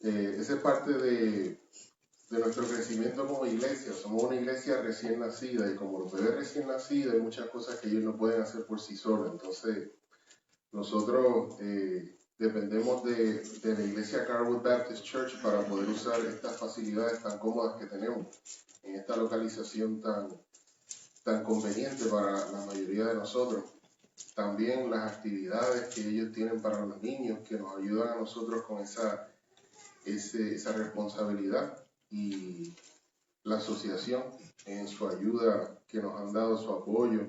esa es parte de nuestro crecimiento como iglesia. Somos una iglesia recién nacida y como los bebés recién nacidos hay muchas cosas que ellos no pueden hacer por sí solos. Entonces nosotros dependemos de la iglesia Carwood Baptist Church para poder usar estas facilidades tan cómodas que tenemos en esta localización tan conveniente para la mayoría de nosotros. También las actividades que ellos tienen para los niños que nos ayudan a nosotros con esa responsabilidad, y la asociación en su ayuda que nos han dado su apoyo,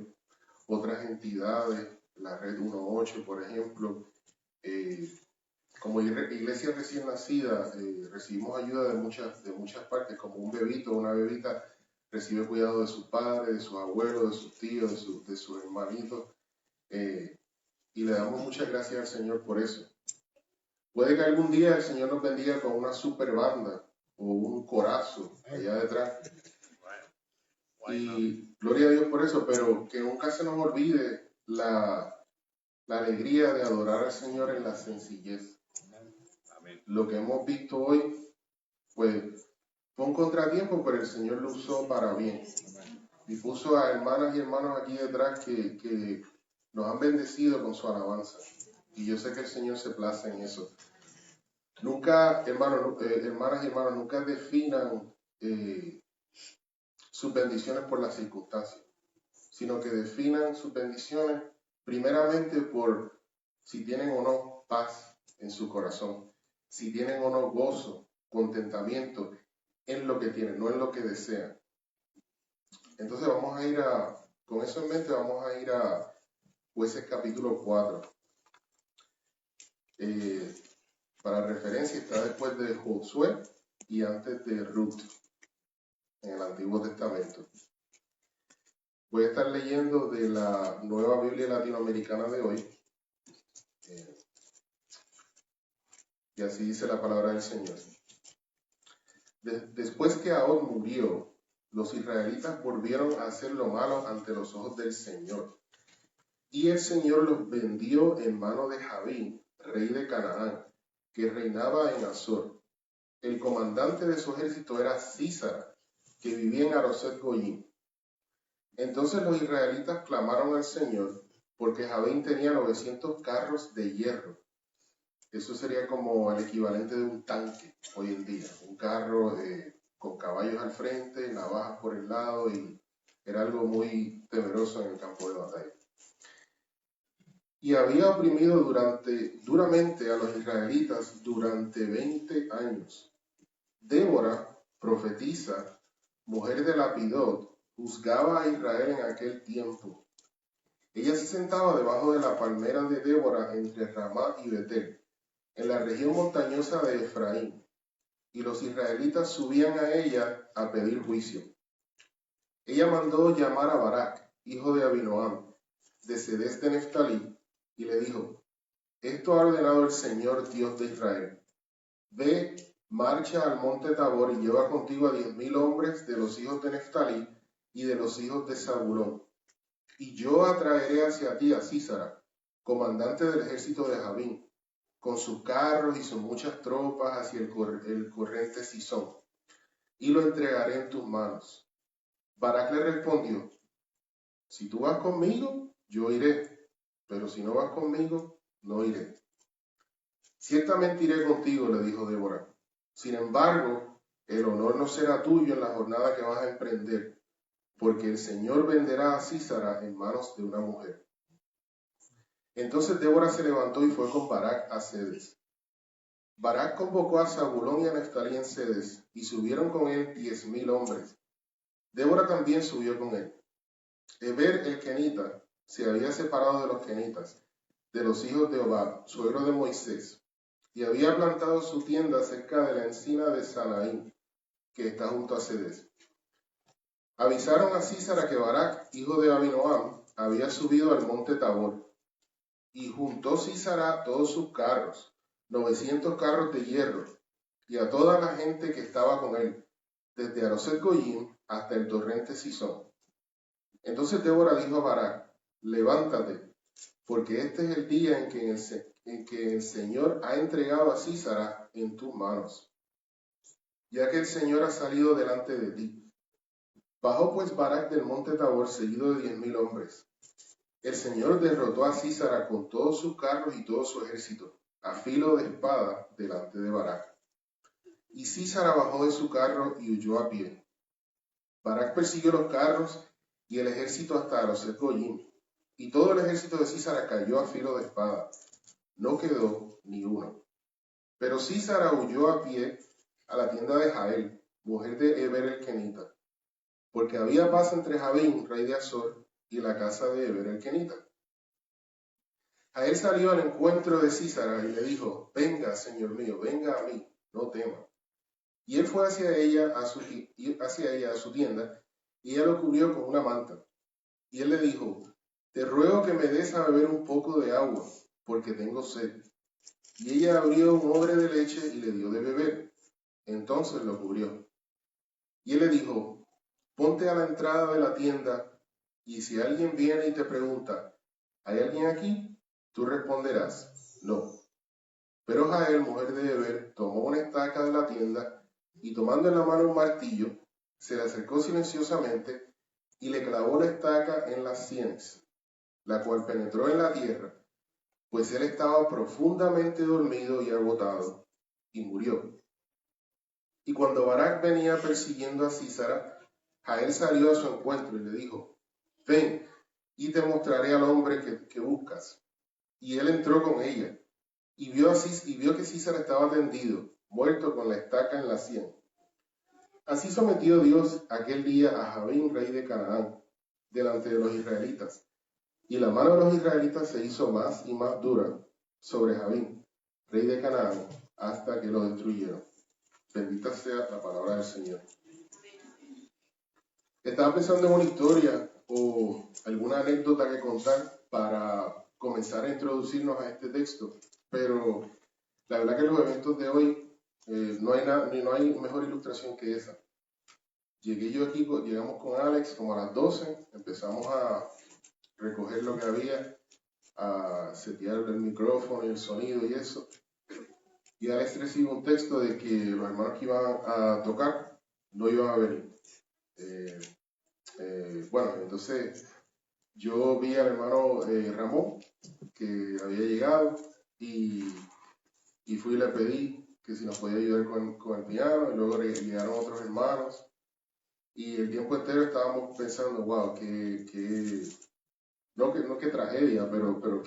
otras entidades, la Red 1.8 por ejemplo. Como iglesia recién nacida recibimos ayuda de muchas partes, como un bebito o una bebita recibe cuidado de sus padres, de sus abuelos, de sus tíos, de sus hermanitos, y le damos muchas gracias al Señor por eso. Puede que algún día el Señor nos bendiga con una super banda o un corazo allá detrás. Y gloria a Dios por eso, pero que nunca se nos olvide la alegría de adorar al Señor en la sencillez. Lo que hemos visto hoy, pues, fue un contratiempo, pero el Señor lo usó para bien. Y puso a hermanas y hermanos aquí detrás que nos han bendecido con su alabanza. Y yo sé que el Señor se place en eso. Nunca, hermanas y hermanos, nunca definan sus bendiciones por las circunstancias, sino que definan sus bendiciones primeramente por si tienen o no paz en su corazón, si tienen o no gozo, contentamiento en lo que tienen, no en lo que desean. Entonces vamos a ir con eso en mente, vamos a ir a Jueces capítulo 4. Para referencia está después de Josué y antes de Ruth en el Antiguo Testamento. Voy a estar leyendo de la Nueva Biblia Latinoamericana de hoy. Y así dice la palabra del Señor. Después que Ahab murió, los israelitas volvieron a hacer lo malo ante los ojos del Señor. Y el Señor los vendió en mano de Jabín, rey de Canaán, que reinaba en Azor. El comandante de su ejército era Sísara, que vivía en Aroset Goyim. Entonces los israelitas clamaron al Señor, porque Jabín tenía 900 carros de hierro. Eso sería como el equivalente de un tanque hoy en día. Un carro con caballos al frente, navajas por el lado, y era algo muy temeroso en el campo de batalla. Y había oprimido duramente a los israelitas durante 20 años. Débora, profetisa, mujer de Lapidot, juzgaba a Israel en aquel tiempo. Ella se sentaba debajo de la palmera de Débora entre Ramá y Betel, en la región montañosa de Efraín, y los israelitas subían a ella a pedir juicio. Ella mandó llamar a Barak, hijo de Abinoam, de Cedes de Neftalí, y le dijo: esto ha ordenado el Señor Dios de Israel. Ve, marcha al monte Tabor y lleva contigo a 10,000 hombres de los hijos de Neftalí y de los hijos de Zabulón. Y yo atraeré hacia ti a Sísara, comandante del ejército de Jabín, con sus carros y sus muchas tropas hacia el corriente Sison, y lo entregaré en tus manos. Barak le respondió: si tú vas conmigo, yo iré, pero si no vas conmigo, no iré. Ciertamente iré contigo, le dijo Débora. Sin embargo, el honor no será tuyo en la jornada que vas a emprender, porque el Señor venderá a Sísara en manos de una mujer. Entonces Débora se levantó y fue con Barak a Cedes. Barak convocó a Zabulón y a Neftalí en Cedes, y subieron con él 10,000 hombres. Débora también subió con él. Heber el kenita se había separado de los kenitas, de los hijos de Hobab, suegro de Moisés, y había plantado su tienda cerca de la encina de Sanaín, que está junto a Cedes. Avisaron a Sísara que Barak, hijo de Abinoam, había subido al monte Tabor, y juntó Sísara todos sus carros, 900 carros de hierro, y a toda la gente que estaba con él, desde Aroset Goyim hasta el torrente Sison. Entonces Débora dijo a Barak: levántate, porque este es el día en en que el Señor ha entregado a Sísara en tus manos, ya que el Señor ha salido delante de ti. Bajó pues Barak del monte Tabor seguido de 10,000 hombres. El Señor derrotó a Sísara con todos sus carros y todo su ejército, a filo de espada delante de Barak. Y Sísara bajó de su carro y huyó a pie. Barak persiguió los carros y el ejército hasta Aroset Goyim, y todo el ejército de Sísara cayó a filo de espada. No quedó ni uno. Pero Sísara huyó a pie a la tienda de Jael, mujer de Heber el Kenita, porque había paz entre Jabín, rey de Azor, y la casa de Heber el Kenita. Jael salió al encuentro de Sísara y le dijo: venga, señor mío, venga a mí, no tema. Y él fue hacia ella a su tienda, y ella lo cubrió con una manta. Y él le dijo: te ruego que me des a beber un poco de agua, porque tengo sed. Y ella abrió un odre de leche y le dio de beber. Entonces lo cubrió. Y él le dijo: ponte a la entrada de la tienda, y si alguien viene y te pregunta: ¿hay alguien aquí? Tú responderás: no. Pero Jael, mujer de Heber, tomó una estaca de la tienda, y tomando en la mano un martillo, se le acercó silenciosamente, y le clavó la estaca en las sienes, la cual penetró en la tierra, pues él estaba profundamente dormido y agotado, y murió. Y cuando Barak venía persiguiendo a Sísara, Jael salió a su encuentro y le dijo: ven, y te mostraré al hombre que buscas. Y él entró con ella, y vio que Sísara estaba tendido, muerto con la estaca en la sien. Así sometió Dios aquel día a Jabín, rey de Canaán, delante de los israelitas. Y la mano de los israelitas se hizo más y más dura sobre Jabín, rey de Canaán, hasta que lo destruyeron. Bendita sea la palabra del Señor. Estaba pensando en una historia o alguna anécdota que contar para comenzar a introducirnos a este texto, pero la verdad que los eventos de hoy no hay mejor ilustración que esa. Llegamos con Alex como a las 12, empezamos a recoger lo que había, a setear el micrófono y el sonido y eso. Y Alex recibe un texto de que los hermanos que iban a tocar no iban a venir. Bueno, entonces yo vi al hermano Ramón, que había llegado, y fui y le pedí que si nos podía ayudar con el piano, y luego llegaron otros hermanos, y el tiempo entero estábamos pensando: wow, no que tragedia, pero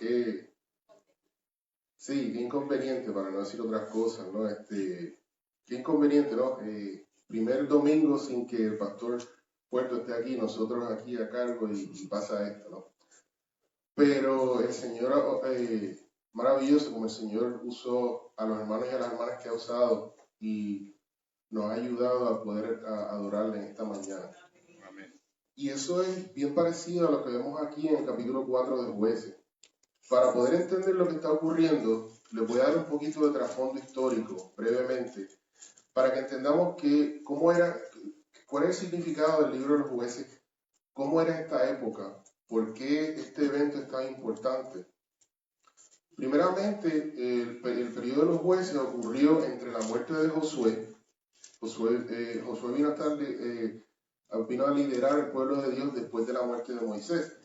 sí, qué inconveniente, para no decir otras cosas, ¿no? Qué inconveniente, ¿no? Primer domingo sin que el pastor Puerto esté aquí, nosotros aquí a cargo, y pasa esto, ¿no? Pero el Señor, maravilloso como el Señor usó a los hermanos y a las hermanas que ha usado y nos ha ayudado a poder adorarle en esta mañana. Amén. Y eso es bien parecido a lo que vemos aquí en el capítulo 4 de Jueces. Para poder entender lo que está ocurriendo, les voy a dar un poquito de trasfondo histórico, brevemente, para que entendamos cuál es el significado del libro de los Jueces, cómo era esta época, por qué este evento es tan importante. Primeramente, el periodo de los jueces ocurrió entre la muerte de Josué. Josué vino a liderar el pueblo de Dios después de la muerte de Moisés.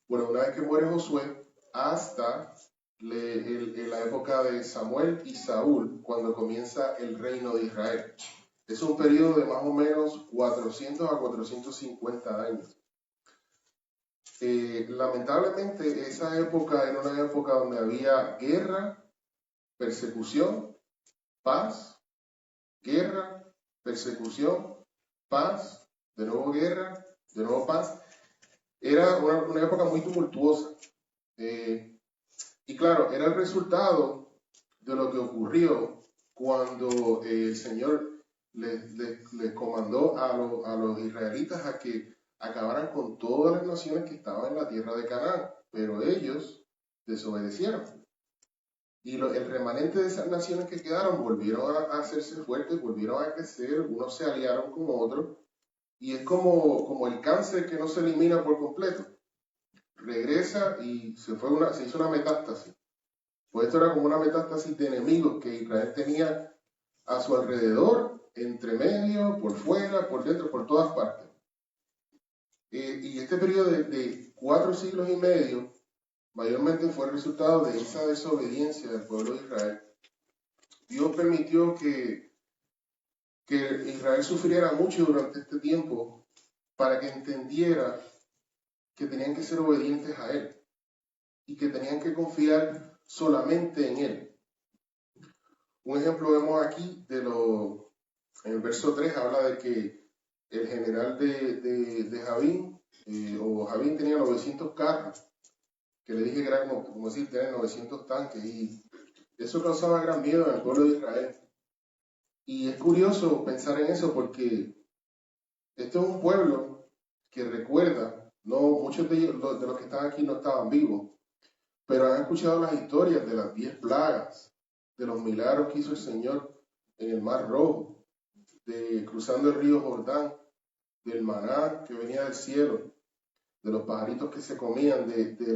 Bueno, una vez que muere Josué, hasta la época de Samuel y Saúl, cuando comienza el reino de Israel. Es un periodo de más o menos 400 a 450 años. Lamentablemente, esa época era una época donde había guerra, persecución, paz, guerra, persecución, paz, de nuevo guerra, de nuevo paz. Era una época muy tumultuosa. Y claro, era el resultado de lo que ocurrió cuando el Señor les comandó a los israelitas a que acabaran con todas las naciones que estaban en la tierra de Canaán, pero ellos desobedecieron. Y el remanente de esas naciones que quedaron volvieron a hacerse fuertes, volvieron a crecer, unos se aliaron con otros, y es como el cáncer que no se elimina por completo. Regresa y se hizo una metástasis. Pues esto era como una metástasis de enemigos que Israel tenía a su alrededor, entre medio, por fuera, por dentro, por todas partes. Y este periodo de 4 siglos y medio mayormente fue el resultado de esa desobediencia del pueblo de Israel. Dios permitió que Israel sufriera mucho durante este tiempo para que entendiera que tenían que ser obedientes a Él y que tenían que confiar solamente en Él. Un ejemplo vemos aquí en el verso 3 habla de que el general de Javín, o Javín tenía 900 carros, que le dije que era como decir, tener 900 tanques, y eso causaba gran miedo en el pueblo de Israel. Y es curioso pensar en eso porque este es un pueblo que recuerda, no muchos de los que están aquí no estaban vivos, pero han escuchado las historias de las 10 plagas, de los milagros que hizo el Señor en el Mar Rojo, de cruzando el río Jordán, del maná que venía del cielo, de los pajaritos que se comían, de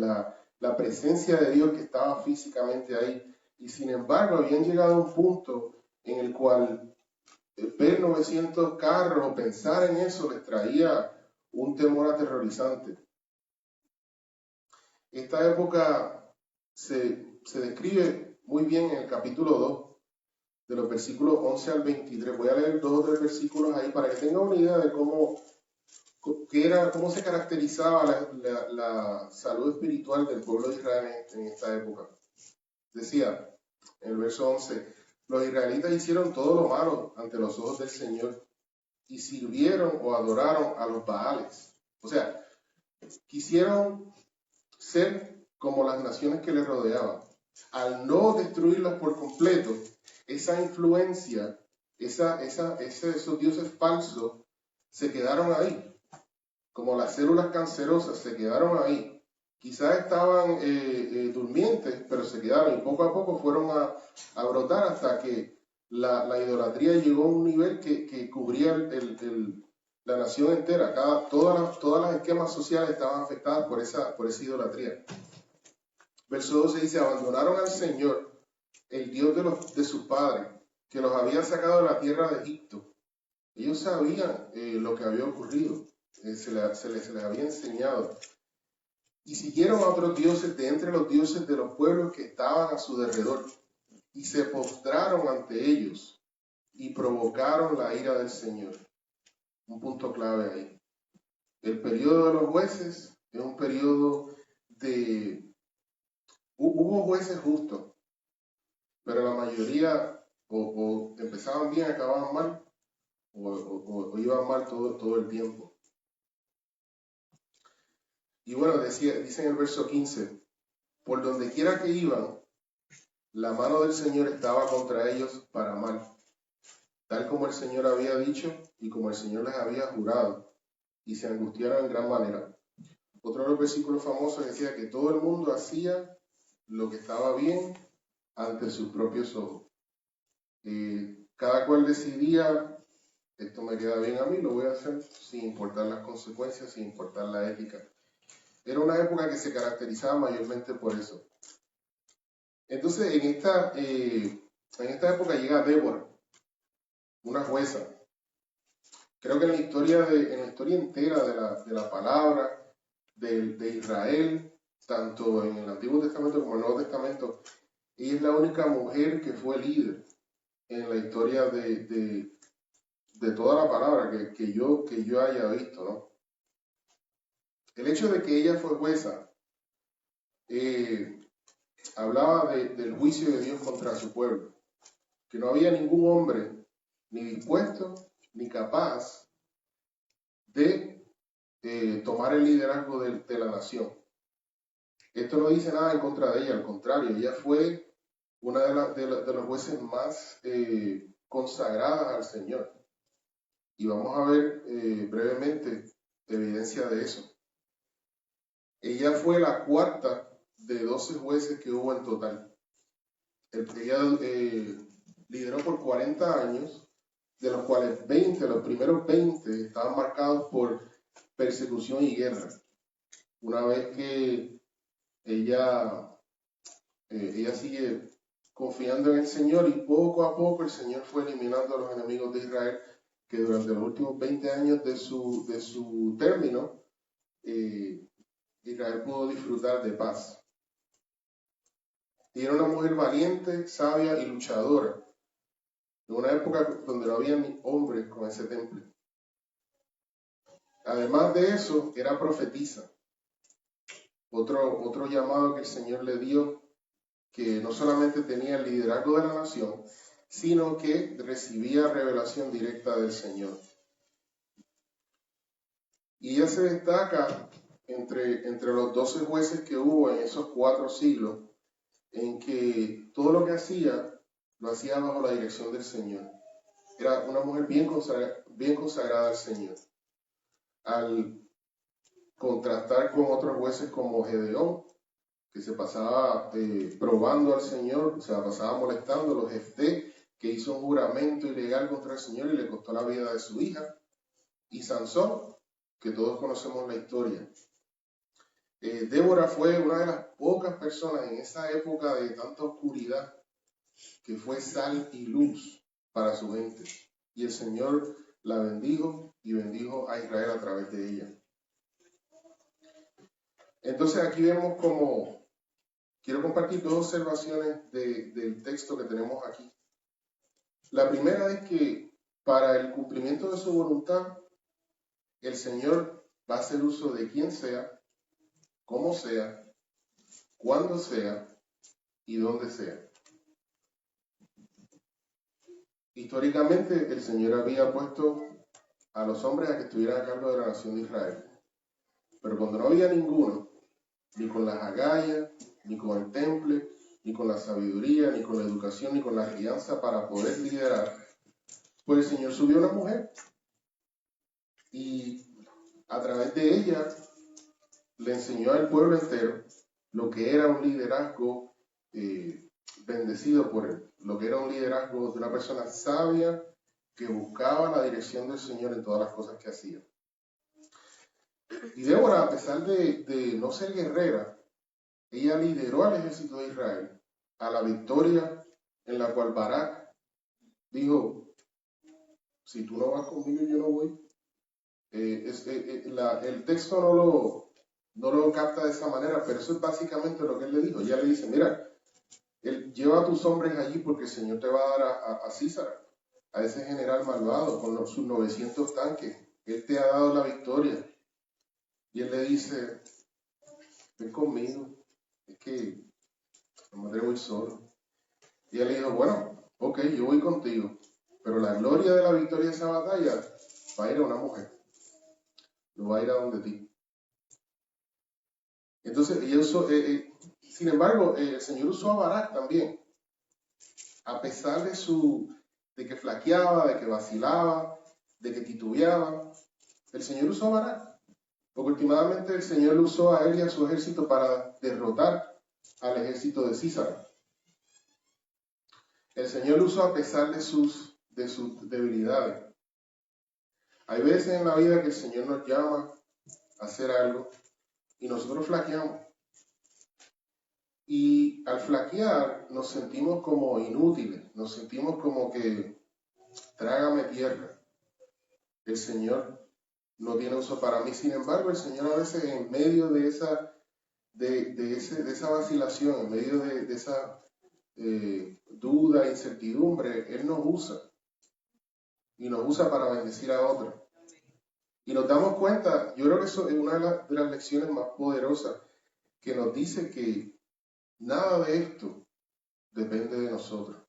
la presencia de Dios que estaba físicamente ahí. Y sin embargo habían llegado a un punto en el cual ver 900 carros o pensar en eso les traía un temor aterrorizante. Esta época se describe muy bien en el capítulo 2, de los versículos 11 al 23. Voy a leer 2 o 3 versículos ahí para que tengan una idea de cómo se caracterizaba la salud espiritual del pueblo de Israel en esta época. Decía, en el verso 11, los israelitas hicieron todo lo malo ante los ojos del Señor y sirvieron o adoraron a los Baales. O sea, quisieron ser como las naciones que les rodeaban. Al no destruirlas por completo, esa influencia, esos dioses falsos se quedaron ahí. Como las células cancerosas se quedaron ahí. Quizás estaban durmientes, pero se quedaron y poco a poco fueron a brotar hasta que la idolatría llegó a un nivel que cubría la nación entera. Todas las esquemas sociales estaban afectadas por esa idolatría. Verso 12 dice, abandonaron al Señor, el Dios de sus padres, que los había sacado de la tierra de Egipto. Ellos sabían lo que había ocurrido, se les había enseñado. Y siguieron a otros dioses de entre los dioses de los pueblos que estaban a su derredor, y se postraron ante ellos, y provocaron la ira del Señor. Un punto clave ahí. El periodo de los jueces es un periodo de... Hubo jueces justos, pero la mayoría o empezaban bien, acababan mal, o iban mal todo el tiempo. Y bueno, dice en el verso 15, por donde quiera que iban, la mano del Señor estaba contra ellos para mal, tal como el Señor había dicho y como el Señor les había jurado, y se angustiaron en gran manera. Otro de los versículos famosos decía que todo el mundo hacía lo que estaba bien ante sus propios ojos. Cada cual decidía, esto me queda bien a mí, lo voy a hacer sin importar las consecuencias, sin importar la ética. Era una época que se caracterizaba mayormente por eso. Entonces, en esta época llega Débora, una jueza. Creo que en la historia entera de la palabra de Israel, tanto en el Antiguo Testamento como en el Nuevo Testamento, ella es la única mujer que fue líder en la historia de toda la palabra que yo haya visto, ¿no? El hecho de que ella fue jueza hablaba del juicio de Dios contra su pueblo, que no había ningún hombre ni dispuesto ni capaz de tomar el liderazgo de la nación. Esto no dice nada en contra de ella, al contrario, ella fue una de los jueces más consagradas al Señor. Y vamos a ver brevemente evidencia de eso. Ella fue la cuarta de 12 jueces que hubo en total. Ella lideró por 40 años, de los cuales los primeros 20 estaban marcados por persecución y guerra. Una vez que ella ella sigue confiando en el Señor y poco a poco el Señor fue eliminando a los enemigos de Israel que durante los últimos 20 años de su término, Israel pudo disfrutar de paz. Y era una mujer valiente, sabia y luchadora, en una época donde no había ni hombres con ese temple. Además de eso, era profetisa. Otro llamado que el Señor le dio, que no solamente tenía el liderazgo de la nación, sino que recibía revelación directa del Señor. Y ella se destaca entre los 12 jueces que hubo en esos 4 siglos, en que todo lo que hacía, lo hacía bajo la dirección del Señor. Era una mujer bien consagrada al Señor. Al contrastar con otros jueces como Gedeón, que se pasaba probando al Señor, se la pasaba molestando, los Jefté, que hizo un juramento ilegal contra el Señor y le costó la vida de su hija, y Sansón, que todos conocemos la historia. Débora fue una de las pocas personas en esa época de tanta oscuridad que fue sal y luz para su gente. Y el Señor la bendijo y bendijo a Israel a través de ella. Entonces aquí vemos como, quiero compartir 2 observaciones del texto que tenemos aquí. La primera es que para el cumplimiento de su voluntad, el Señor va a hacer uso de quien sea, cómo sea, cuándo sea y dónde sea. Históricamente, el Señor había puesto a los hombres a que estuvieran a cargo de la nación de Israel. Pero cuando no había ninguno, ni con las agallas, ni con el temple, ni con la sabiduría, ni con la educación, ni con la crianza para poder liderar, pues el Señor subió a una mujer y a través de ella le enseñó al pueblo entero lo que era un liderazgo bendecido por él, lo que era un liderazgo de una persona sabia que buscaba la dirección del Señor en todas las cosas que hacía. Y Débora, a pesar de no ser guerrera, ella lideró al ejército de Israel a la victoria en la cual Barak dijo, si tú no vas conmigo, yo no voy. El texto no lo capta de esa manera, pero eso es básicamente lo que él le dijo. Ella le dice, mira, él lleva a tus hombres allí porque el Señor te va a dar a Císara, a ese general malvado con sus 900 tanques. Él te ha dado la victoria. Y él le dice, ven conmigo, es que me voy a ir solo. Y él le dijo, bueno, ok, yo voy contigo, pero la gloria de la victoria de esa batalla va a ir a una mujer, no va a ir a donde ti. Entonces, ella usó, sin embargo, el Señor usó a Barak también, a pesar de que flaqueaba, de que vacilaba, de que titubeaba. El Señor usó a Barak, porque últimamente el Señor usó a él y a su ejército para derrotar al ejército de Císara. El Señor lo usó a pesar de sus debilidades. Hay veces en la vida que el Señor nos llama a hacer algo y nosotros flaqueamos. Y al flaquear nos sentimos como inútiles, nos sentimos como que trágame tierra. El Señor no tiene uso para mí. Sin embargo, el Señor a veces en medio de esa vacilación, en medio de esa duda, incertidumbre, Él nos usa. Y nos usa para bendecir a otros. Y nos damos cuenta, yo creo que eso es una de las lecciones más poderosas, que nos dice que nada de esto depende de nosotros.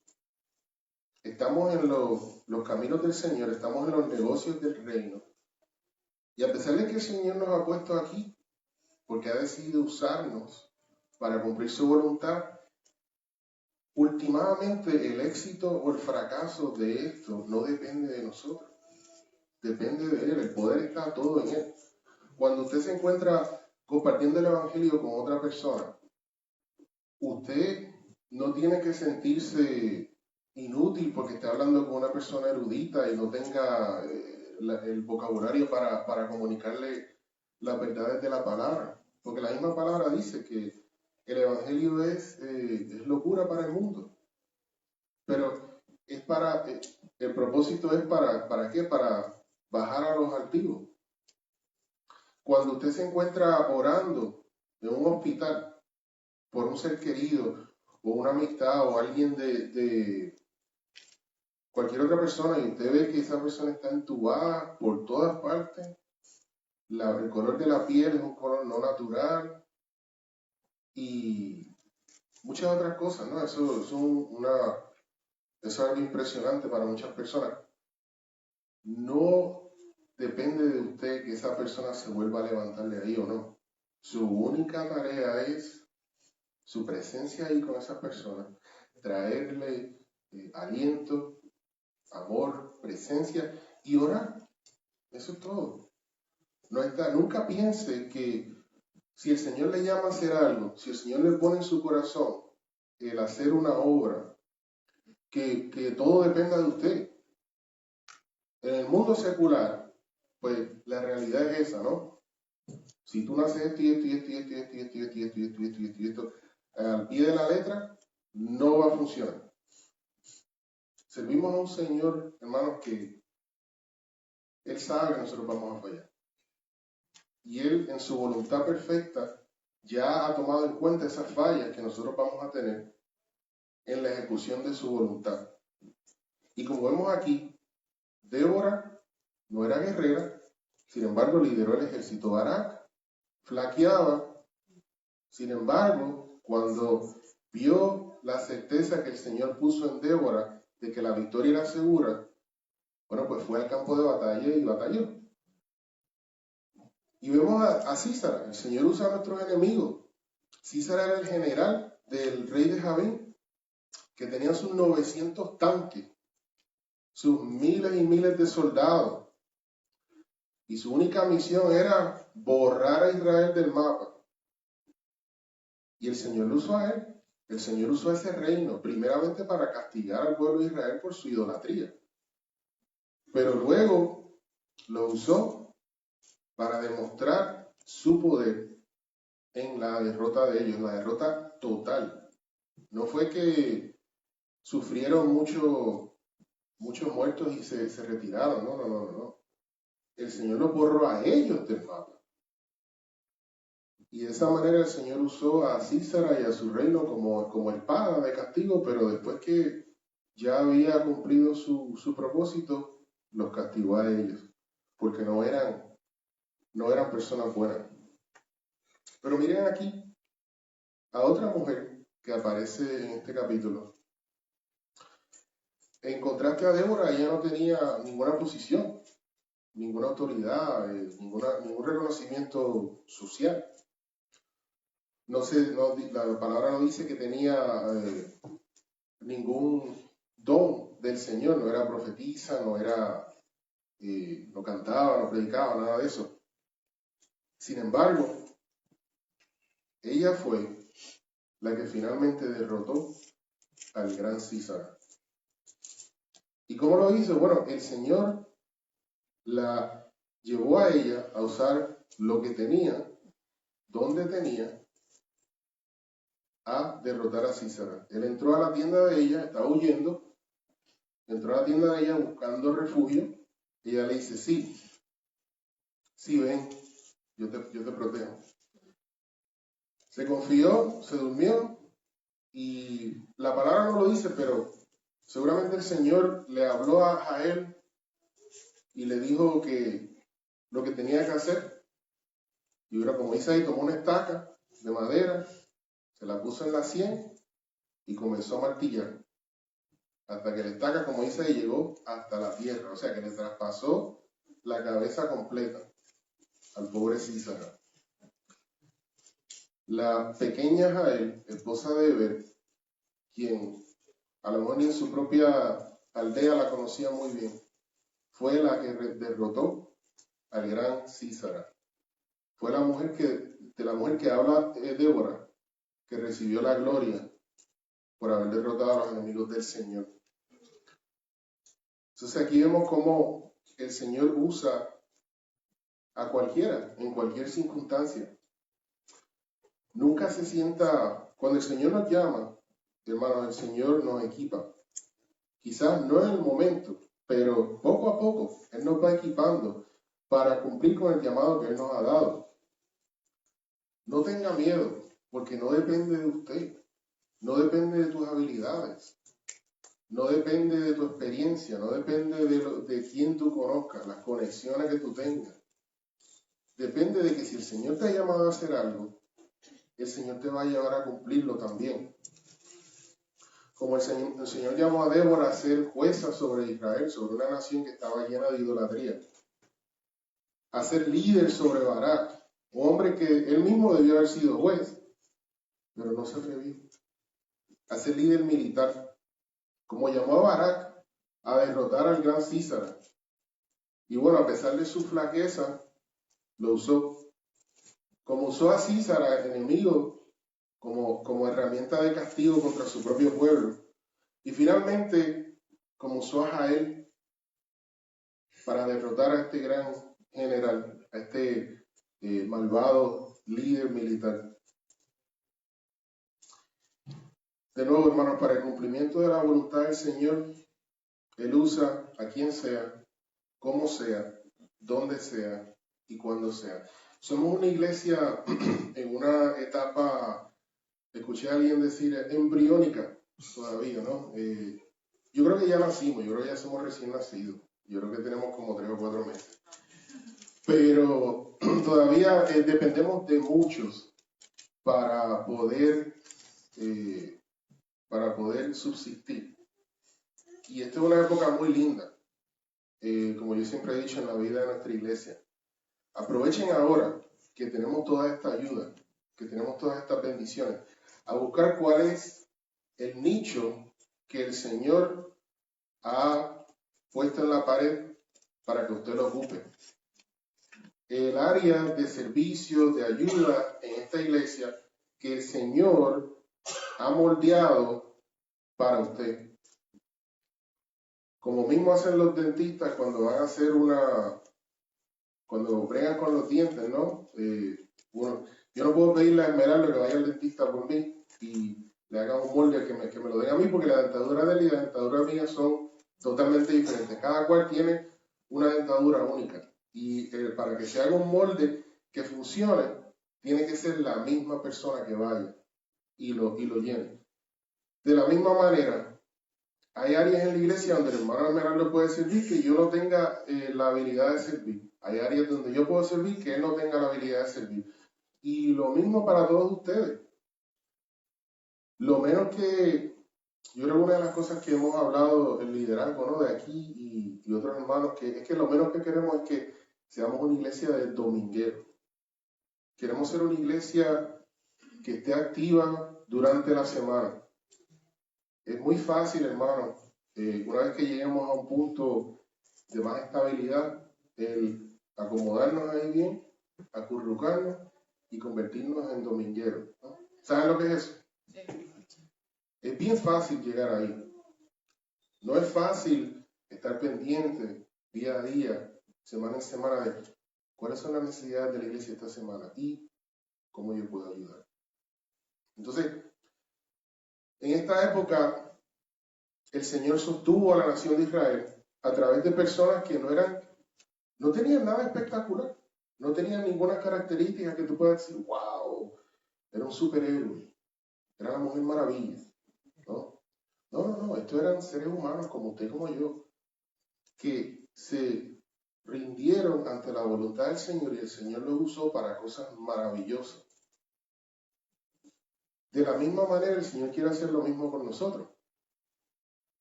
Estamos en los caminos del Señor, estamos en los negocios del reino. Y a pesar de que el Señor nos ha puesto aquí, porque ha decidido usarnos para cumplir su voluntad, últimamente el éxito o el fracaso de esto no depende de nosotros. Depende de Él, el poder está todo en Él. Cuando usted se encuentra compartiendo el Evangelio con otra persona, usted no tiene que sentirse inútil porque esté hablando con una persona erudita y no tenga el vocabulario para comunicarle las verdades de la palabra. Porque la misma palabra dice que El Evangelio es locura para el mundo, pero el propósito es ¿para qué? Para bajar a los altivos. Cuando usted se encuentra orando en un hospital por un ser querido o una amistad o alguien de cualquier otra persona y usted ve que esa persona está entubada por todas partes, el color de la piel es un color no natural y muchas otras cosas, ¿no? Eso es algo impresionante para muchas personas. No depende de usted que esa persona se vuelva a levantar de ahí o no. Su única tarea es su presencia ahí con esa persona, traerle aliento, amor, presencia y orar. Eso es todo. Nunca piense que si el Señor le llama a hacer algo, si el Señor le pone en su corazón el hacer una obra, que todo dependa de usted. En el mundo secular, pues la realidad es esa, ¿no? Si tú naces esto y esto y esto y esto y esto y esto y esto y esto y esto y esto y esto y esto, al pie de la letra, no va a funcionar. Servimos a un Señor, hermanos, que Él sabe que nosotros vamos a fallar. Y Él, en su voluntad perfecta, ya ha tomado en cuenta esas fallas que nosotros vamos a tener en la ejecución de su voluntad. Y como vemos aquí, Débora no era guerrera, sin embargo lideró el ejército. Barak flaqueaba, sin embargo, cuando vio la certeza que el Señor puso en Débora de que la victoria era segura, bueno, pues fue al campo de batalla y batalló. Y vemos a Císara, el Señor usa a nuestros enemigos. Císara era el general del rey de Jabín, que tenía sus 900 tanques, sus miles y miles de soldados, y su única misión era borrar a Israel del mapa. Y el Señor lo usó a él. El Señor usó ese reino primeramente para castigar al pueblo de Israel por su idolatría. Pero luego lo usó para demostrar su poder en la derrota de ellos, la derrota total. No fue que sufrieron muchos muertos y se retiraron, no. El Señor los borró a ellos del mapa. Y de esa manera el Señor usó a Císara y a su reino como espada de castigo, pero después que ya había cumplido su propósito, los castigó a ellos, porque no eran personas buenas. Pero miren aquí a otra mujer que aparece en este capítulo. En contraste a Débora, ella no tenía ninguna posición, ninguna autoridad, ningún reconocimiento social. La palabra no dice que tenía ningún don del Señor, no era profetisa, no cantaba, no predicaba, nada de eso. Sin embargo, ella fue la que finalmente derrotó al gran Císara. ¿Y cómo lo hizo? Bueno, el Señor la llevó a ella a usar lo que tenía, donde tenía, a derrotar a Císara. Él entró a la tienda de ella, estaba huyendo, entró a la tienda de ella buscando refugio. Ella le dice, sí, ven, yo te protejo. Se confió, se durmió y la palabra no lo dice, pero seguramente el Señor le habló a Jael y le dijo que lo que tenía que hacer. Y ahora, como dice ahí, tomó una estaca de madera, se la puso en la sien y comenzó a martillar. Hasta que la estaca, como dice ahí, llegó hasta la tierra. O sea que le traspasó la cabeza completa al pobre Císara. La pequeña Jael, esposa de Eber, quien a lo mejor ni en su propia aldea la conocía muy bien, fue la que derrotó al gran Císara. Fue de la mujer que habla Débora, que recibió la gloria por haber derrotado a los enemigos del Señor. Entonces aquí vemos cómo el Señor usa a cualquiera, en cualquier circunstancia. Nunca se sienta, cuando el Señor nos llama, hermano, el Señor nos equipa. Quizás no en el momento, pero poco a poco Él nos va equipando para cumplir con el llamado que Él nos ha dado. No tenga miedo, porque no depende de usted, no depende de tus habilidades, no depende de tu experiencia, no depende de quién tú conozcas, las conexiones que tú tengas. Depende de que si el Señor te ha llamado a hacer algo, el Señor te va a llevar a cumplirlo también. Como el Señor llamó a Débora a ser jueza sobre Israel, sobre una nación que estaba llena de idolatría, a ser líder sobre Barak, un hombre que él mismo debió haber sido juez, pero no se atrevió, a ser líder militar, como llamó a Barak a derrotar al gran Císara. Y bueno, a pesar de su flaqueza, lo usó. Como usó a Císara, enemigo, como herramienta de castigo contra su propio pueblo. Y finalmente, como usó a Jael para derrotar a este gran general, a este malvado líder militar. De nuevo, hermanos, para el cumplimiento de la voluntad del Señor, Él usa a quien sea, como sea, donde sea y cuando sea. Somos una iglesia en una etapa, escuché a alguien decir, embriónica todavía, ¿no? Yo creo que ya nacimos, yo creo que ya somos recién nacidos. Yo creo que tenemos como 3 o 4 meses. Pero todavía dependemos de muchos para poder subsistir. Y esta es una época muy linda, como yo siempre he dicho en la vida de nuestra iglesia. Aprovechen ahora que tenemos toda esta ayuda, que tenemos todas estas bendiciones, a buscar cuál es el nicho que el Señor ha puesto en la pared para que usted lo ocupe. El área de servicio, de ayuda en esta iglesia que el Señor ha moldeado para usted. Como mismo hacen los dentistas cuando van a hacer cuando bregan con los dientes, ¿no? Yo no puedo pedirle a Esmeralda que vaya al dentista por mí y le haga un molde que me lo den a mí, porque la dentadura de él y la dentadura mía son totalmente diferentes. Cada cual tiene una dentadura única. Y para que se haga un molde que funcione, tiene que ser la misma persona que vaya y lo llene. De la misma manera, hay áreas en la iglesia donde el hermano Esmeralda puede servir que yo no tenga la habilidad de servir. Hay áreas donde yo puedo servir que él no tenga la habilidad de servir. Y lo mismo para todos ustedes. Lo menos que, yo creo que una de las cosas que hemos hablado, el liderazgo, ¿no? De aquí y otros hermanos, que es que lo menos que queremos es que seamos una iglesia de domingueros. Queremos ser una iglesia que esté activa durante la semana. Es muy fácil, hermano, una vez que lleguemos a un punto de más estabilidad, el acomodarnos ahí bien, acurrucarnos y convertirnos en domingueros, ¿no? ¿Saben lo que es eso? Es bien fácil llegar ahí. No es fácil estar pendiente día a día, semana en semana, de cuáles son las necesidades de la iglesia esta semana y cómo yo puedo ayudar. Entonces, en esta época, el Señor sostuvo a la nación de Israel a través de personas que no tenían nada espectacular, no tenían ninguna característica que tú puedas decir, wow, era un superhéroe, era la Mujer Maravilla, ¿no? No, estos eran seres humanos como usted y como yo, que se rindieron ante la voluntad del Señor y el Señor los usó para cosas maravillosas. De la misma manera, el Señor quiere hacer lo mismo con nosotros.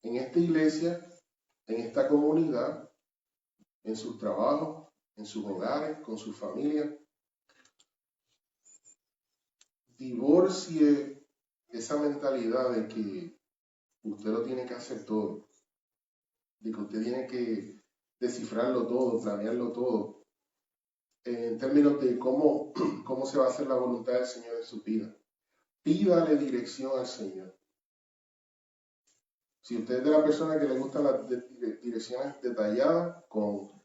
En esta iglesia, en esta comunidad, en sus trabajos, en sus hogares, con su familia. Divorcie esa mentalidad de que usted lo tiene que hacer todo, de que usted tiene que descifrarlo todo, planearlo todo, en términos de cómo se va a hacer la voluntad del Señor en su vida. Pídale dirección al Señor. Si usted es de la persona que le gustan las direcciones detalladas, con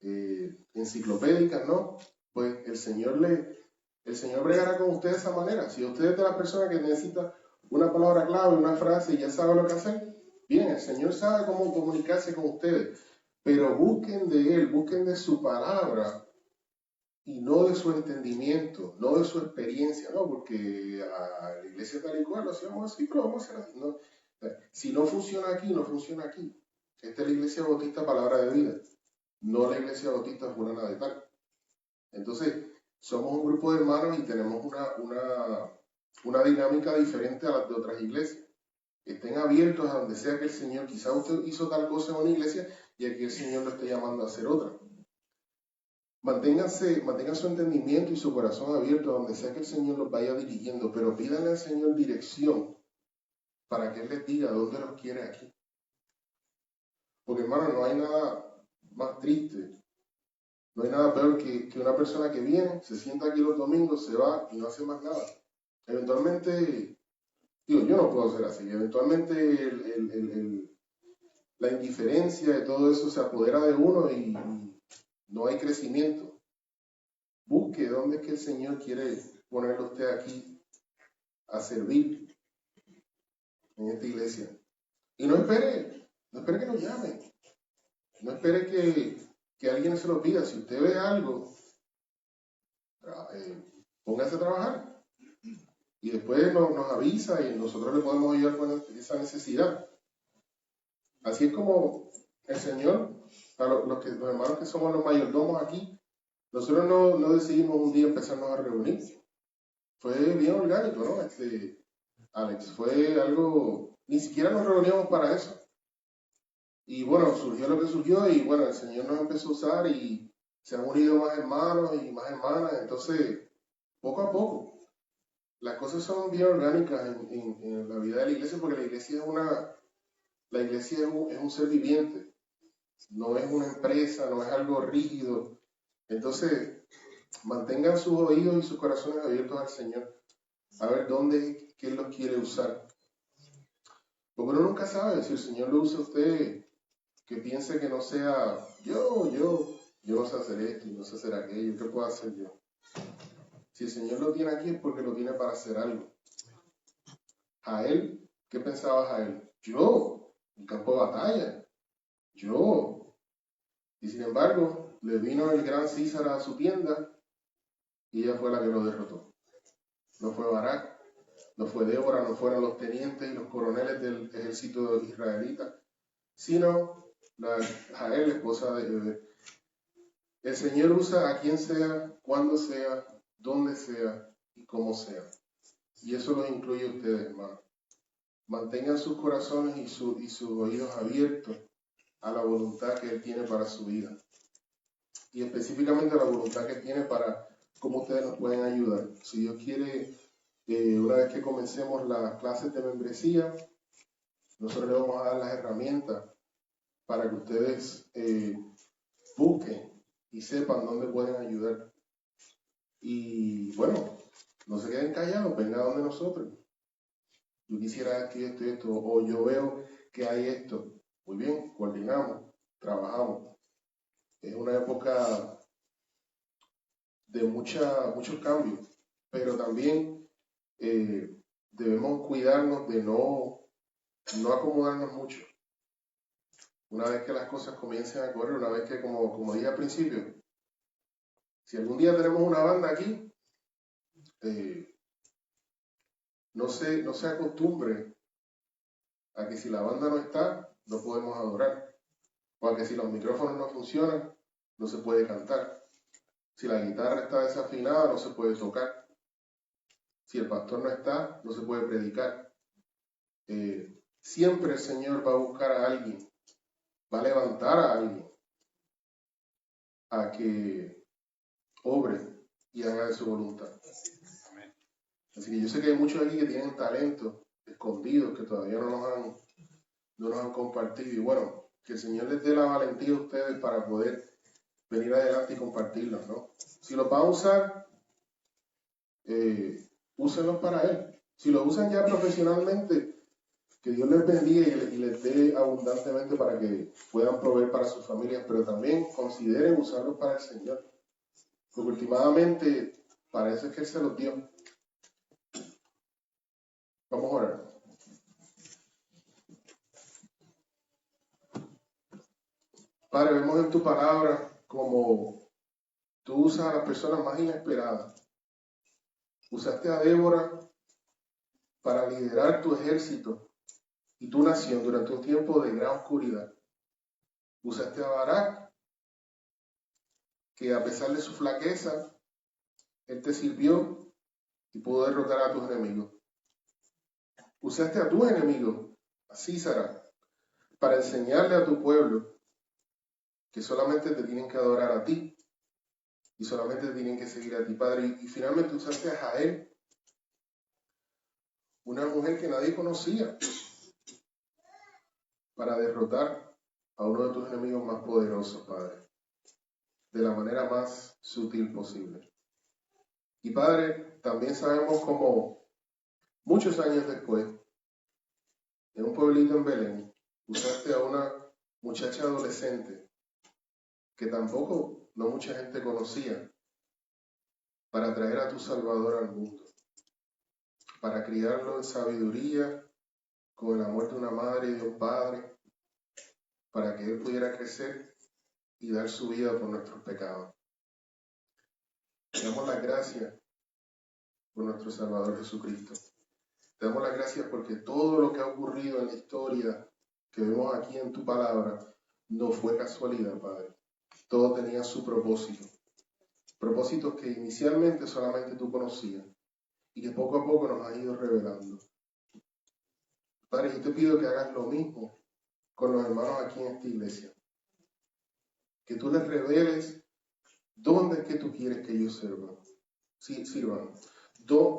enciclopédicas, ¿no? Pues el Señor le El Señor bregará con usted de esa manera. Si usted es de la persona que necesita una palabra clave, una frase y ya sabe lo que hacer, bien, el Señor sabe cómo comunicarse con ustedes. Pero busquen de Él, busquen de su palabra y no de su entendimiento, no de su experiencia, no, porque a la iglesia tal y cual lo hacemos así, pero vamos a hacer así. No. Si no funciona aquí, no funciona aquí. Esta es la iglesia bautista Palabra de Vida, no la iglesia bautista Fulana de Tal. Entonces, somos un grupo de hermanos y tenemos una dinámica diferente a la de otras iglesias. Estén abiertos a donde sea que el Señor, quizá usted hizo tal cosa en una iglesia y aquí el Señor lo esté llamando a hacer otra. Mantengan su entendimiento y su corazón abierto a donde sea que el Señor los vaya dirigiendo, pero pídanle al Señor dirección para que Él les diga dónde los quiere aquí. Porque hermano, no hay nada más triste, no hay nada peor que una persona que viene, se sienta aquí los domingos, se va y no hace más nada. Eventualmente, digo, yo no puedo ser así, eventualmente la indiferencia de todo eso se apodera de uno y no hay crecimiento. Busque dónde es que el Señor quiere ponerlo usted aquí a servir en esta iglesia. Y no espere que nos llame. No espere que alguien se lo pida. Si usted ve algo, póngase a trabajar. Y después nos avisa y nosotros le podemos ayudar con esa necesidad. Así es como el Señor, a los hermanos que somos los mayordomos aquí, nosotros no decidimos un día empezarnos a reunir. Fue bien orgánico, ¿no? Alex, fue algo, ni siquiera nos reuníamos para eso. Y bueno, surgió lo que surgió y bueno, el Señor nos empezó a usar y se han unido más hermanos y más hermanas. Entonces, poco a poco, las cosas son bien orgánicas en la vida de la iglesia porque la iglesia es un ser viviente, no es una empresa, no es algo rígido. Entonces, mantengan sus oídos y sus corazones abiertos al Señor, a ver dónde que Él los quiere usar. Porque uno nunca sabe si el Señor lo usa a usted, que piense que no sea yo no sé hacer esto y no sé hacer aquello, ¿qué puedo hacer yo? Si el Señor lo tiene aquí es porque lo tiene para hacer algo. Jael, ¿qué pensaba Jael? Yo, en campo de batalla, yo. Y sin embargo, le vino el gran César a su tienda y ella fue la que lo derrotó. No fue Barak, no fue Débora, no fueron los tenientes y los coroneles del ejército israelita, sino Jael, la esposa de Heber. El Señor usa a quien sea, cuando sea, donde sea y como sea. Y eso los incluye a ustedes, hermanos. Mantengan sus corazones y sus oídos abiertos a la voluntad que Él tiene para su vida. Y específicamente a la voluntad que tiene para cómo ustedes nos pueden ayudar. Si Dios quiere, una vez que comencemos las clases de membresía, nosotros le vamos a dar las herramientas para que ustedes busquen y sepan dónde pueden ayudar. Y bueno, no se queden callados, vengan donde nosotros. Yo quisiera que esto, o yo veo que hay esto. Muy bien, coordinamos, trabajamos. Es una época de muchos cambios, pero también debemos cuidarnos de no acomodarnos mucho. Una vez que las cosas comiencen a correr, una vez que, como dije al principio, si algún día tenemos una banda aquí, no se acostumbre a que si la banda no está, no podemos adorar. O a que si los micrófonos no funcionan, no se puede cantar. Si la guitarra está desafinada, no se puede tocar. Si el pastor no está, no se puede predicar. Siempre el Señor va a buscar a alguien, va a levantar a alguien a que obre y haga de su voluntad. Así que yo sé que hay muchos aquí que tienen talentos escondidos que todavía no nos han compartido. Y bueno, que el Señor les dé la valentía a ustedes para poder venir adelante y compartirlos, ¿no? Si los van a usar, úsenlos para Él. Si los usan ya profesionalmente, que Dios les bendiga y les dé abundantemente para que puedan proveer para sus familias, pero también consideren usarlos para el Señor. Porque últimamente Parece que Él se los dio. Vamos a orar. Padre, vemos en tu palabra como tú usas a las personas más inesperadas. Usaste a Débora para liderar tu ejército y tu nación durante un tiempo de gran oscuridad. Usaste a Barak, que a pesar de su flaqueza, él te sirvió y pudo derrotar a tus enemigos. Usaste a tus enemigos, a Sísara, para enseñarle a tu pueblo que solamente te tienen que adorar a ti y solamente te tienen que seguir a ti, Padre. Y finalmente usaste a Jael, una mujer que nadie conocía, para derrotar a uno de tus enemigos más poderosos, Padre, de la manera más sutil posible. Y Padre, también sabemos cómo muchos años después, en un pueblito en Belén, usaste a una muchacha adolescente que tampoco no mucha gente conocía para traer a tu Salvador al mundo, para criarlo en sabiduría, con el amor de una madre y de un padre, para que él pudiera crecer y dar su vida por nuestros pecados. Te damos las gracias por nuestro Salvador Jesucristo. Te damos las gracias porque todo lo que ha ocurrido en la historia que vemos aquí en tu palabra no fue casualidad, Padre. Todo tenía su propósito. Propósitos que inicialmente solamente tú conocías y que poco a poco nos has ido revelando. Padre, yo te pido que hagas lo mismo con los hermanos aquí en esta iglesia. Que tú les reveles dónde es que tú quieres que ellos sirvan.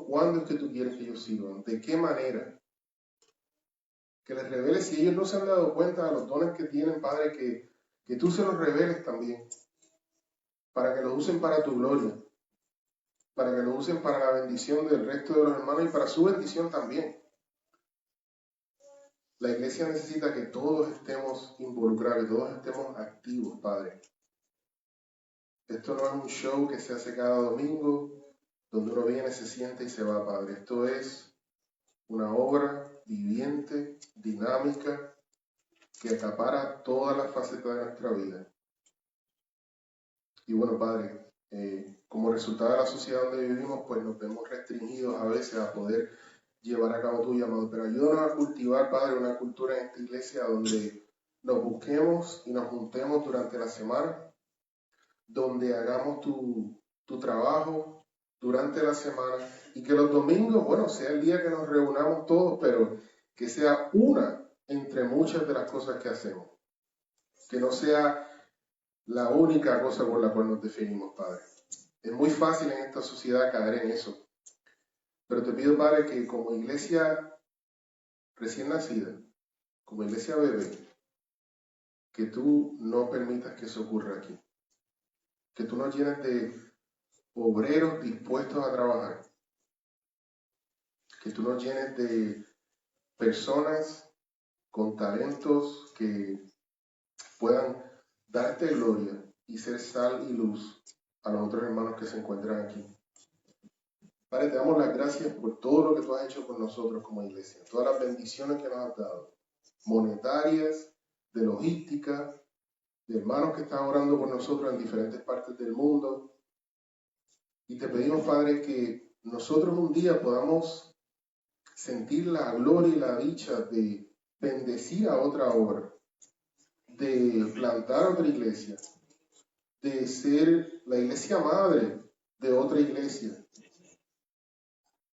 ¿Cuándo es que tú quieres que ellos sirvan? ¿De qué manera? Que les reveles, si ellos no se han dado cuenta de los dones que tienen, Padre, que tú se los reveles también, para que los usen para tu gloria, para que los usen para la bendición del resto de los hermanos y para su bendición también. La iglesia necesita que todos estemos involucrados, que todos estemos activos, Padre. Esto no es un show que se hace cada domingo, donde uno viene, se sienta y se va, Padre. Esto es una obra viviente, dinámica, que acapara todas las facetas de nuestra vida. Y bueno, Padre, como resultado de la sociedad donde vivimos, pues nos vemos restringidos a veces a poder llevar a cabo tu llamado. Pero ayúdanos a cultivar, Padre, una cultura en esta iglesia donde nos busquemos y nos juntemos durante la semana, donde hagamos tu trabajo durante la semana y que los domingos, bueno, sea el día que nos reunamos todos, pero que sea una entre muchas de las cosas que hacemos. Que no sea la única cosa por la cual nos definimos, Padre. Es muy fácil en esta sociedad caer en eso. Pero te pido, Padre, que como iglesia recién nacida, como iglesia bebé, que tú no permitas que eso ocurra aquí. Que tú nos llenes de obreros dispuestos a trabajar. Que tú nos llenes de personas con talentos que puedan darte gloria y ser sal y luz a los otros hermanos que se encuentran aquí. Padre, te damos las gracias por todo lo que tú has hecho con nosotros como iglesia, todas las bendiciones que nos has dado, monetarias, de logística, de hermanos que están orando por nosotros en diferentes partes del mundo. Y te pedimos, Padre, que nosotros un día podamos sentir la gloria y la dicha de bendecir a otra obra, de plantar otra iglesia, de ser la iglesia madre de otra iglesia.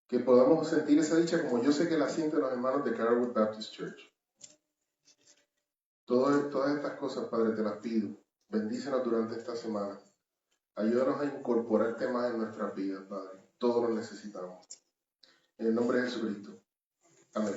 Que podamos sentir esa dicha como yo sé que la sienten los hermanos de Carrollwood Baptist Church. Todas estas cosas, Padre, te las pido. Bendícenos durante esta semana. Ayúdanos a incorporarte más en nuestras vidas, Padre. Todos lo necesitamos. En el nombre de Jesucristo. Amén.